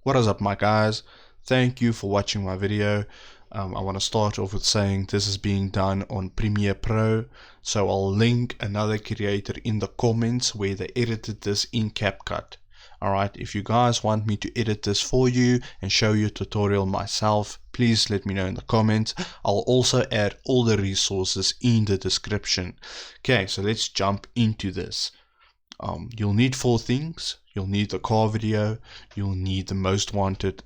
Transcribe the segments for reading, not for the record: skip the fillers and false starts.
What is up, my guys? Thank you for watching my video. I want to start off with saying this is being done on Premiere Pro, so I'll link another creator in the comments where they edited this in CapCut. Alright, if you guys want me to edit this for you and show you a tutorial myself, please let me know in the comments. I'll also add all the resources in the description. Okay, so let's jump into this. You'll need 4 things. You'll need the car video, you'll need the most wanted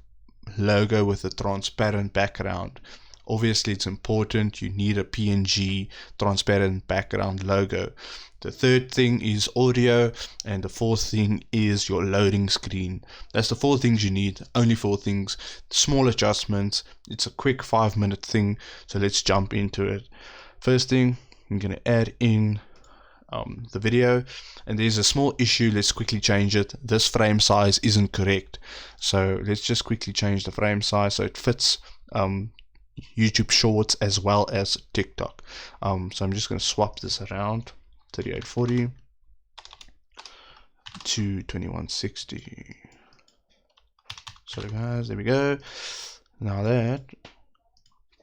logo with a transparent background. Obviously it's important, you need a PNG transparent background logo. The third thing is audio, and the fourth thing is your loading screen. That's the 4 things you need, only 4 things, small adjustments. It's a quick 5-minute thing, so let's jump into it. First thing, I'm going to add in the video, and there's a small issue. Let's quickly change it. This frame size isn't correct, so let's just quickly change the frame size so it fits YouTube Shorts as well as TikTok. So I'm just going to swap this around, 3840 to 2160. Sorry guys, there we go. Now that,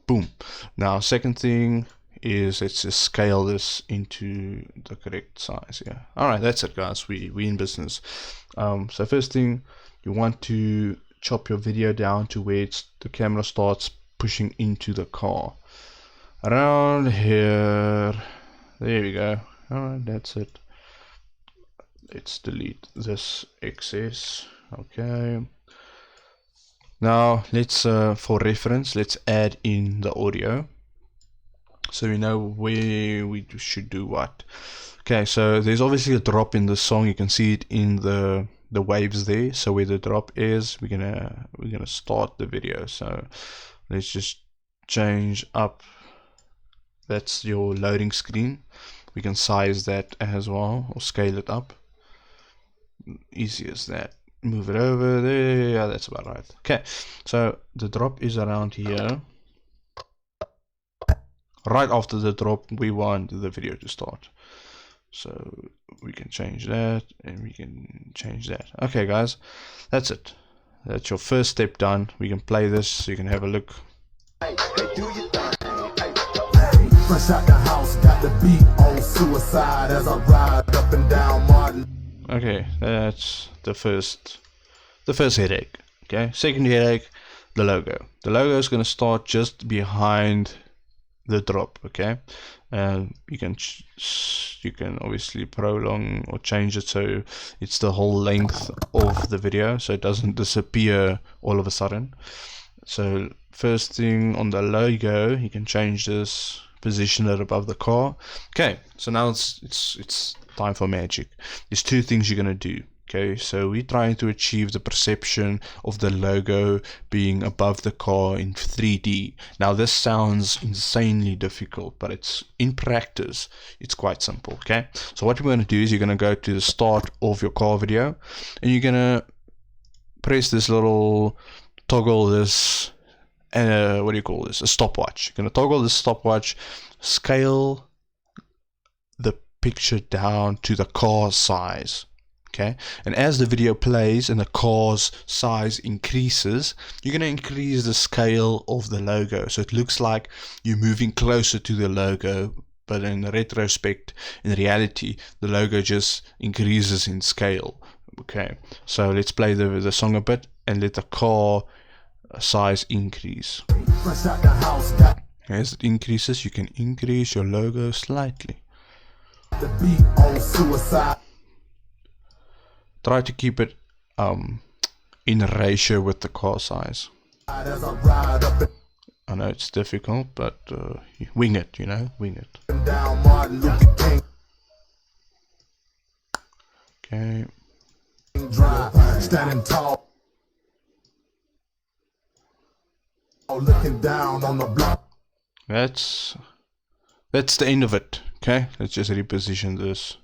boom. Now second thing is, let's just scale this into the correct size. Yeah, all right, that's it guys, we in business. So first thing, you want to chop your video down to where the camera starts pushing into the car around here. There we go. All right, that's it. Let's delete this excess. Okay, now let's for reference, let's add in the audio so we know where we should do what. Okay, so there's obviously a drop in the song. You can see it in the waves there. So where the drop is, we're gonna start the video. So let's just change up. That's your loading screen. We can size that as well or scale it up. Easy as that. Move it over there. Yeah, that's about right. Okay, so the drop is around here. Right after the drop, we want the video to start. So we can change that and we can change that. Okay guys, that's it. That's your first step done. We can play this so you can have a look. Fresh out the house, got the beat on suicide as I ride up and down Martin. Okay, that's the first headache. Okay, second headache, the logo. The logo is going to start just behind the drop. Okay, and you can obviously prolong or change it so it's the whole length of the video, so it doesn't disappear all of a sudden. So first thing on the logo, you can change this, position it above the car. Okay, so now it's time for magic. There's 2 things you're gonna do. Okay, so we're trying to achieve the perception of the logo being above the car in 3D. Now this sounds insanely difficult, but it's in practice, it's quite simple. Okay, so what we're going to do is you're going to go to the start of your car video, and you're going to press this little toggle, this what do you call this, a stopwatch. You're going to toggle this stopwatch, scale the picture down to the car size. Okay, and as the video plays and the car's size increases, you're going to increase the scale of the logo, so it looks like you're moving closer to the logo, but in retrospect, in reality, the logo just increases in scale. Okay, so let's play the song a bit and let the car size increase. As it increases, you can increase your logo slightly. The beat on suicide. Try to keep it in ratio with the car size. I know it's difficult, but wing it, you know, wing it. Okay. Standing tall, looking down on the block. That's the end of it. Okay, let's just reposition this.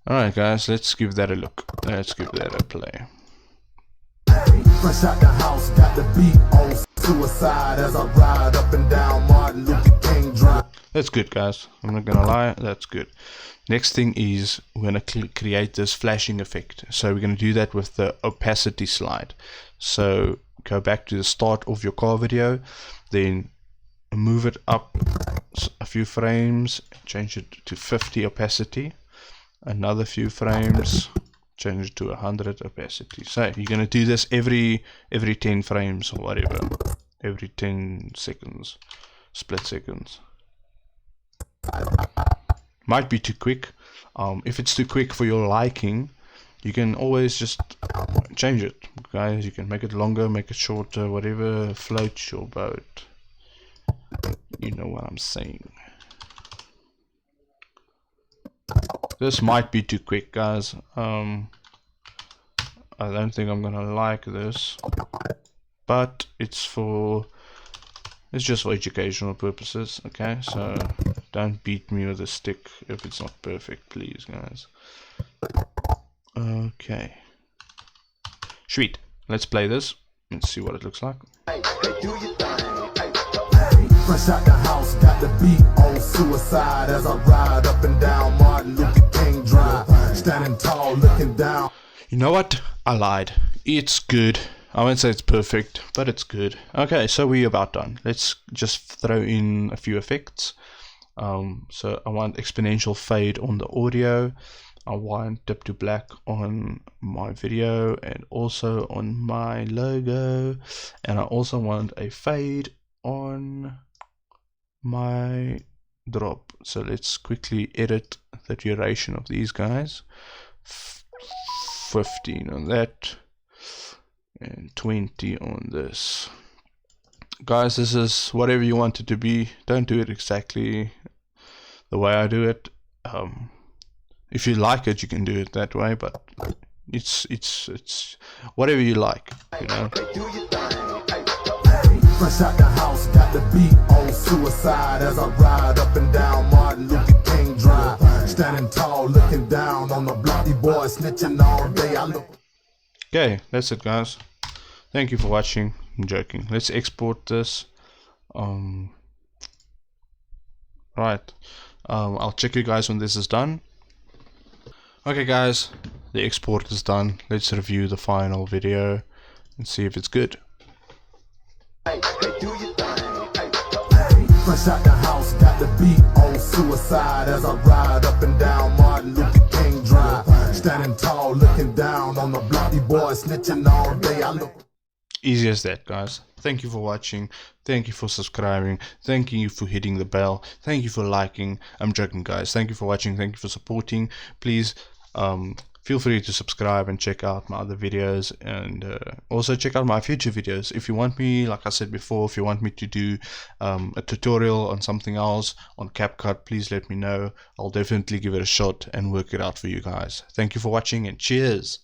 Alright guys, let's give that a look. Let's give that a play. Fresh out the house, got the beat on suicide as I ride up and down Martin Luther King Drive. That's good, guys. I'm not gonna lie, that's good. Next thing is we're gonna create this flashing effect. So we're gonna do that with the opacity slide. So go back to the start of your car video, then move it up a few frames, change it to 50 opacity, another few frames, change it to 100 opacity. So you're gonna do this every 10 frames or whatever, every 10 seconds, split seconds. Might be too quick. If it's too quick for your liking, you can always just change it, guys. You can make it longer, make it shorter, whatever floats your boat. You know what I'm saying. This might be too quick, guys. I don't think I'm gonna like this, but it's just for educational purposes, okay? So don't beat me with a stick if it's not perfect, please, guys. Okay, sweet. Let's play this and see what it looks like. Fresh out the house, got the beat on suicide as I ride up and down Martin Luther King Drive, standing tall, looking down. You know what? I lied. It's good. I won't say it's perfect, but it's good. Okay, so we're about done. Let's just throw in a few effects. So I want exponential fade on the audio. I want dip to black on my video and also on my logo. And I also want a fade on my drop. So let's quickly edit the duration of these guys. 15 on that and 20 on this. Guys, this is whatever you want it to be. Don't do it exactly the way I do it. If you like it, you can do it that way, but it's whatever you like, you know. Fresh out the house, got the beat on suicide as I ride up and down Martin Luther King Drive, standing tall, looking down on the bloody boy, snitching all day. I look. Okay, that's it, guys. Thank you for watching. I'm joking. Let's export this. Right. I'll check you guys when this is done. Okay, guys, the export is done. Let's review the final video and see if it's good. Fresh out the house, got the beat on suicide as I ride up and down Martin Luther King Drive, standing tall, looking down on the bloody boy, snitching all day. I look. Easy as that, guys. Thank you for watching. Thank you for subscribing. Thank you for hitting the bell. Thank you for liking. I'm joking, guys. Thank you for watching. Thank you for supporting. Please feel free to subscribe and check out my other videos, and also check out my future videos. If you want me, like I said before, if you want me to do a tutorial on something else on CapCut, please let me know. I'll definitely give it a shot and work it out for you guys. Thank you for watching, and cheers.